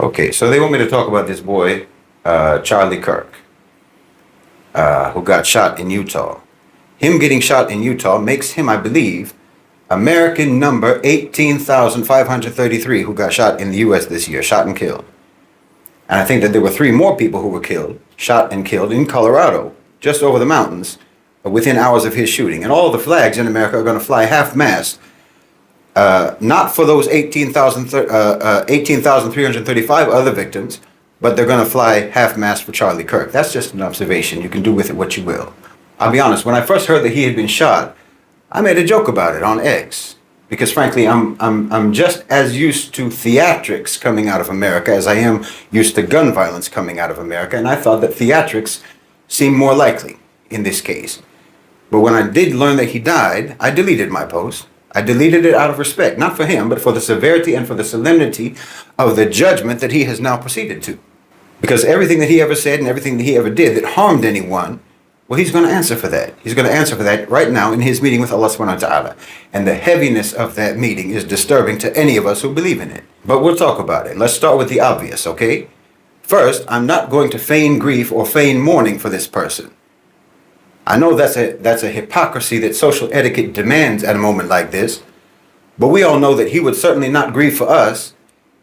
Okay, so they want me to talk about this boy, Charlie Kirk, who got shot in Utah. Him getting shot in Utah makes him, I believe, American number 18,533 who got shot in the U.S. this year, shot and killed. And I think that there were 3 more people who were killed, shot and killed in Colorado, just over the mountains, within hours of his shooting. And all the flags in America are going to fly half-mast, not for those 18,335 other victims, but they're going to fly half-mast for Charlie Kirk. That's just an observation. You can do with it what you will. I'll be honest, when I first heard that he had been shot, I made a joke about it on X. Because frankly, I'm just as used to theatrics coming out of America as I am used to gun violence coming out of America. And I thought that theatrics seemed more likely in this case. But when I did learn that he died, I deleted my post. I deleted it out of respect, not for him, but for the severity and for the solemnity of the judgment that he has now proceeded to. Because everything that he ever said and everything that he ever did that harmed anyone, well, he's going to answer for that. He's going to answer for that right now in his meeting with Allah subhanahu wa ta'ala. And the heaviness of that meeting is disturbing to any of us who believe in it. But we'll talk about it. Let's start with the obvious, okay? First, I'm not going to feign grief or feign mourning for this person. I know that's a hypocrisy that social etiquette demands at a moment like this. But we all know that he would certainly not grieve for us.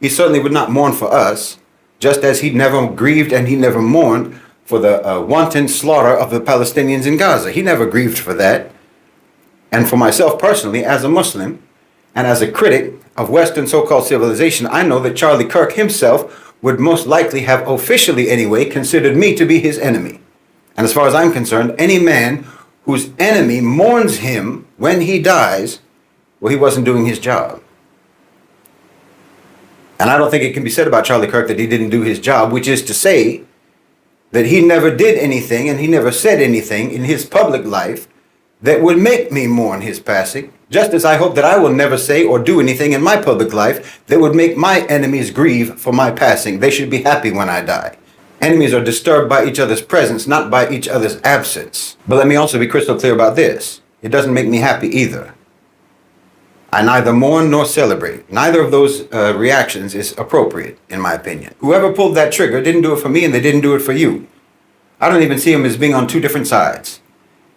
He certainly would not mourn for us, just as he never grieved and he never mourned for the wanton slaughter of the Palestinians in Gaza. He never grieved for that. And for myself personally, as a Muslim and as a critic of Western so-called civilization, I know that Charlie Kirk himself would most likely have officially anyway considered me to be his enemy. And as far as I'm concerned, any man whose enemy mourns him when he dies, well, he wasn't doing his job. And I don't think it can be said about Charlie Kirk that he didn't do his job, which is to say that he never did anything and he never said anything in his public life that would make me mourn his passing, just as I hope that I will never say or do anything in my public life that would make my enemies grieve for my passing. They should be happy when I die. Enemies are disturbed by each other's presence, not by each other's absence. But let me also be crystal clear about this. It doesn't make me happy either. I neither mourn nor celebrate. Neither of those reactions is appropriate, in my opinion. Whoever pulled that trigger didn't do it for me and they didn't do it for you. I don't even see them as being on 2 different sides.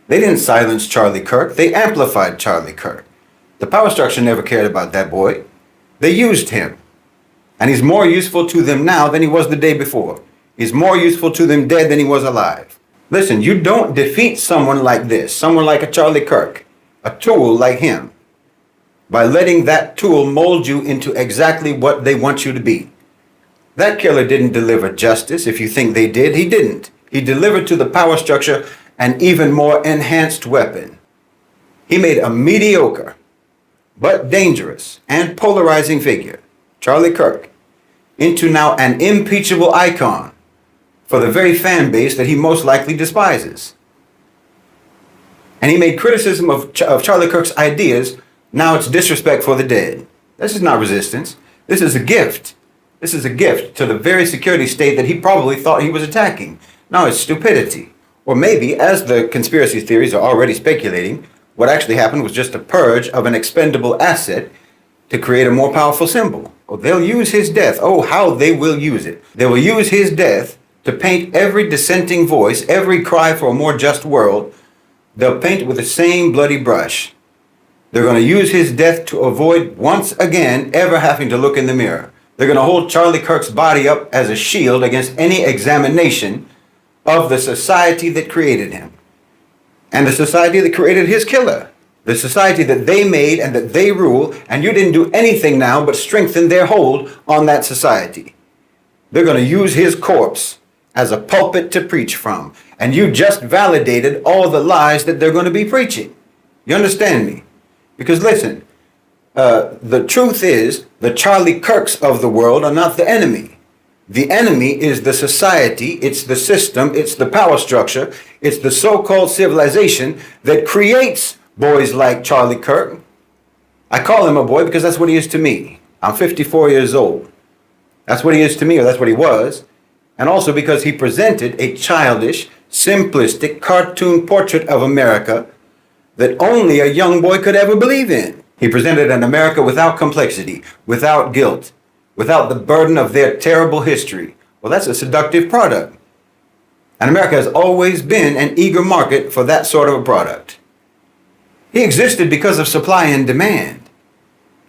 They didn't silence Charlie Kirk. They amplified Charlie Kirk. The power structure never cared about that boy. They used him. And he's more useful to them now than he was the day before. He's more useful to them dead than he was alive. Listen, you don't defeat someone like this, someone like a Charlie Kirk, a tool like him, by letting that tool mold you into exactly what they want you to be. That killer didn't deliver justice. If you think they did, he didn't. He delivered to the power structure an even more enhanced weapon. He made a mediocre, but dangerous and polarizing figure, Charlie Kirk, into now an impeachable icon for the very fan base that he most likely despises. And he made criticism of Charlie Kirk's ideas. Now it's disrespect for the dead. This is not resistance. This is a gift. This is a gift to the very security state that he probably thought he was attacking. No, it's stupidity. Or maybe, as the conspiracy theories are already speculating, what actually happened was just a purge of an expendable asset to create a more powerful symbol. Oh, they'll use his death. Oh, how they will use it. They will use his death to paint every dissenting voice, every cry for a more just world. They'll paint it with the same bloody brush. They're going to use his death to avoid once again ever having to look in the mirror. They're going to hold Charlie Kirk's body up as a shield against any examination of the society that created him. And the society that created his killer. The society that they made and that they rule, and you didn't do anything now but strengthen their hold on that society. They're going to use his corpse as a pulpit to preach from. And you just validated all the lies that they're going to be preaching. You understand me? Because listen, the truth is the Charlie Kirks of the world are not the enemy. The enemy is the society, it's the system, it's the power structure, it's the so-called civilization that creates boys like Charlie Kirk. I call him a boy because that's what he is to me. I'm 54 years old. That's what he is to me, or that's what he was. And also because he presented a childish, simplistic cartoon portrait of America that only a young boy could ever believe in. He presented an America without complexity, without guilt, without the burden of their terrible history. Well, that's a seductive product. And America has always been an eager market for that sort of a product. He existed because of supply and demand.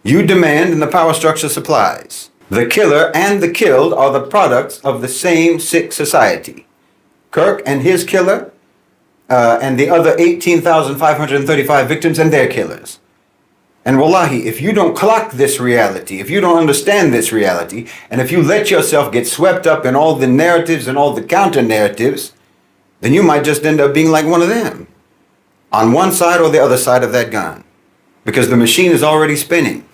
You demand and the power structure supplies. The killer and the killed are the products of the same sick society. Kirk and his killer, and the other 18,535 victims and their killers. And wallahi, if you don't clock this reality, if you don't understand this reality, and if you let yourself get swept up in all the narratives and all the counter narratives, then you might just end up being like one of them, on one side or the other side of that gun. Because the machine is already spinning.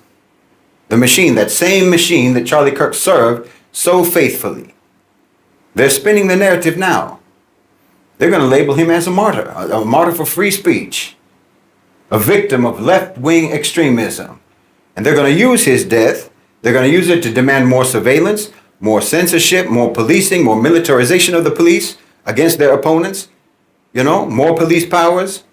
The machine, that same machine that Charlie Kirk served so faithfully. They're spinning the narrative now. They're going to label him as a martyr for free speech, a victim of left-wing extremism. And they're going to use his death, they're going to use it to demand more surveillance, more censorship, more policing, more militarization of the police against their opponents, more police powers.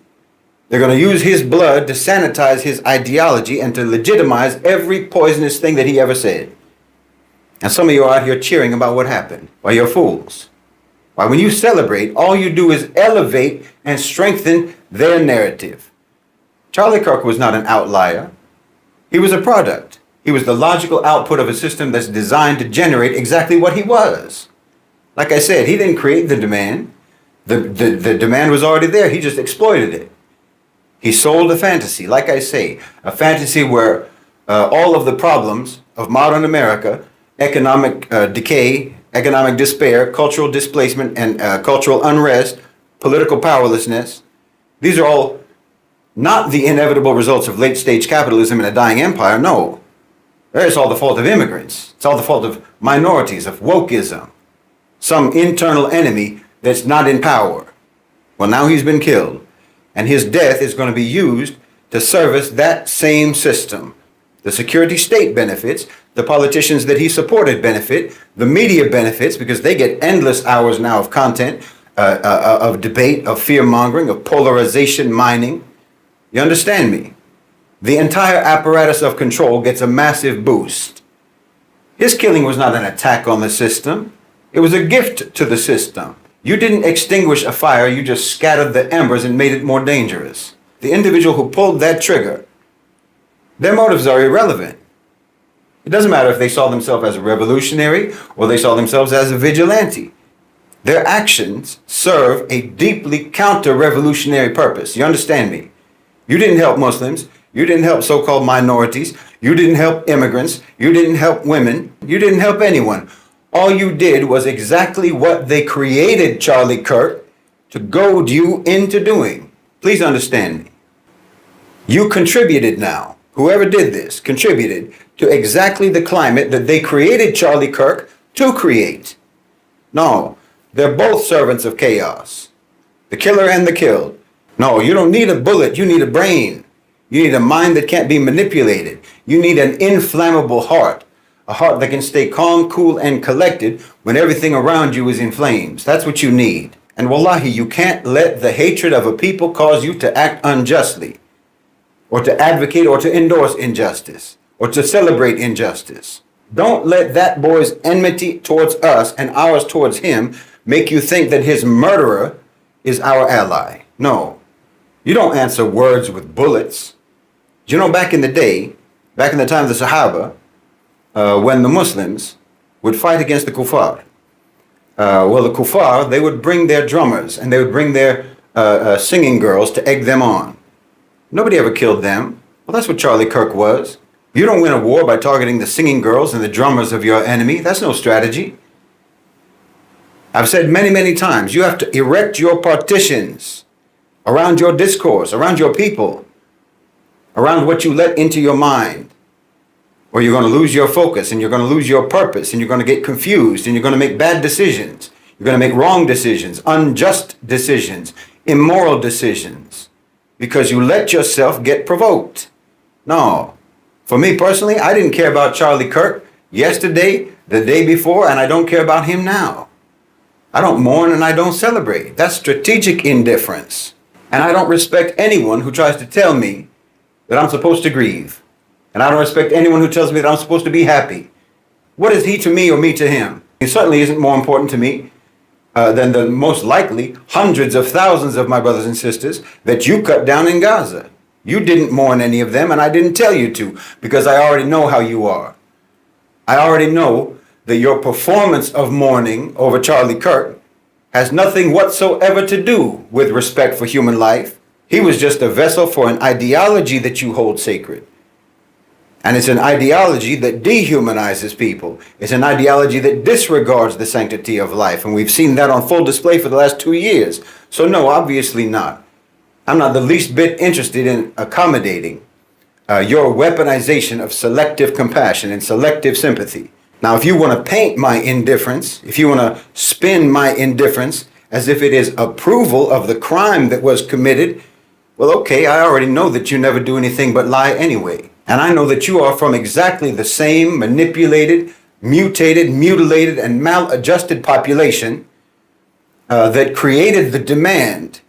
They're going to use his blood to sanitize his ideology and to legitimize every poisonous thing that he ever said. And some of you are out here cheering about what happened. Well, you're fools. Why, when you celebrate, all you do is elevate and strengthen their narrative. Charlie Kirk was not an outlier. He was a product. He was the logical output of a system that's designed to generate exactly what he was. Like I said, he didn't create the demand. The demand was already there. He just exploited it. He sold a fantasy, like I say, a fantasy where all of the problems of modern America, economic decay, economic despair, cultural displacement, and cultural unrest, political powerlessness, these are all not the inevitable results of late-stage capitalism and a dying empire. No, it's all the fault of immigrants. It's all the fault of minorities, of wokeism, some internal enemy that's not in power. Well, now he's been killed. And his death is going to be used to service that same system. The security state benefits, the politicians that he supported benefit, the media benefits because they get endless hours now of content, of debate, of fear-mongering, of polarization mining. You understand me? The entire apparatus of control gets a massive boost. His killing was not an attack on the system. It was a gift to the system. You didn't extinguish a fire, you just scattered the embers and made it more dangerous. The individual who pulled that trigger, their motives are irrelevant. It doesn't matter if they saw themselves as a revolutionary or they saw themselves as a vigilante. Their actions serve a deeply counter-revolutionary purpose. You understand me? You didn't help Muslims. You didn't help so-called minorities. You didn't help immigrants. You didn't help women. You didn't help anyone. All you did was exactly what they created Charlie Kirk to goad you into doing. Please understand me. You contributed now. Whoever did this contributed to exactly the climate that they created Charlie Kirk to create. No, they're both servants of chaos. The killer and the killed. No, you don't need a bullet. You need a brain. You need a mind that can't be manipulated. You need an inflammable heart. A heart that can stay calm, cool, and collected when everything around you is in flames. That's what you need. And wallahi, you can't let the hatred of a people cause you to act unjustly, or to advocate or to endorse injustice, or to celebrate injustice. Don't let that boy's enmity towards us and ours towards him make you think that his murderer is our ally. No. You don't answer words with bullets. You know, back in the day, back in the time of the Sahaba, when the Muslims would fight against the kuffar. The kuffar, they would bring their drummers and they would bring their singing girls to egg them on. Nobody ever killed them. Well, that's what Charlie Kirk was. You don't win a war by targeting the singing girls and the drummers of your enemy. That's no strategy. I've said many, many times, you have to erect your partitions around your discourse, around your people, around what you let into your mind. Or you're going to lose your focus and you're going to lose your purpose and you're going to get confused and you're going to make bad decisions. You're going to make wrong decisions, unjust decisions, immoral decisions, because you let yourself get provoked. No. For me personally, I didn't care about Charlie Kirk yesterday, the day before, and I don't care about him now. I don't mourn and I don't celebrate. That's strategic indifference. And I don't respect anyone who tries to tell me that I'm supposed to grieve. And I don't respect anyone who tells me that I'm supposed to be happy. What is he to me or me to him? He certainly isn't more important to me than the most likely hundreds of thousands of my brothers and sisters that you cut down in Gaza. You didn't mourn any of them, and I didn't tell you to, because I already know how you are. I already know that your performance of mourning over Charlie Kirk has nothing whatsoever to do with respect for human life. He was just a vessel for an ideology that you hold sacred. And it's an ideology that dehumanizes people. It's an ideology that disregards the sanctity of life. And we've seen that on full display for the last 2 years. So no, obviously not. I'm not the least bit interested in accommodating your weaponization of selective compassion and selective sympathy. Now, if you want to paint my indifference, if you want to spin my indifference as if it is approval of the crime that was committed, well, okay, I already know that you never do anything but lie anyway. And I know that you are from exactly the same manipulated, mutated, mutilated, and maladjusted population that created the demand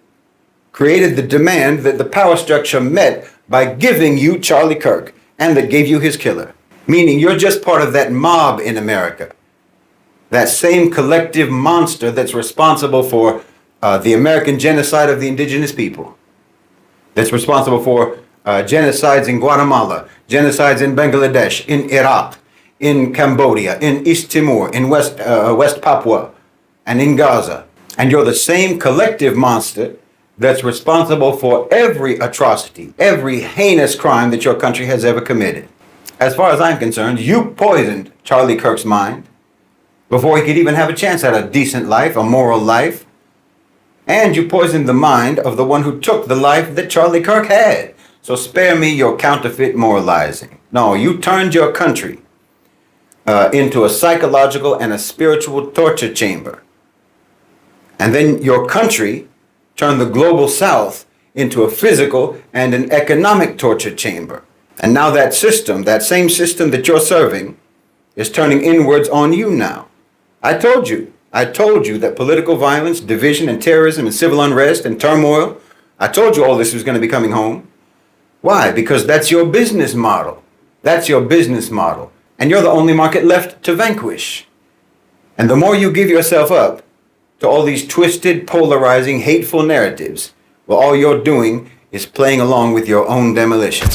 that the power structure met by giving you Charlie Kirk, and that gave you his killer. Meaning you're just part of that mob in America, that same collective monster that's responsible for the American genocide of the indigenous people, that's responsible for genocides in Guatemala, genocides in Bangladesh, in Iraq, in Cambodia, in East Timor, in West Papua, and in Gaza. And you're the same collective monster that's responsible for every atrocity, every heinous crime that your country has ever committed. As far as I'm concerned, you poisoned Charlie Kirk's mind before he could even have a chance at a decent life, a moral life. And you poisoned the mind of the one who took the life that Charlie Kirk had. So spare me your counterfeit moralizing. No, you turned your country into a psychological and a spiritual torture chamber. And then your country turned the global South into a physical and an economic torture chamber. And now that system, that same system that you're serving, is turning inwards on you now. I told you that political violence, division, and terrorism, and civil unrest, and turmoil, I told you all this was going to be coming home. Why? Because that's your business model. That's your business model. And you're the only market left to vanquish. And the more you give yourself up to all these twisted, polarizing, hateful narratives, well, all you're doing is playing along with your own demolition.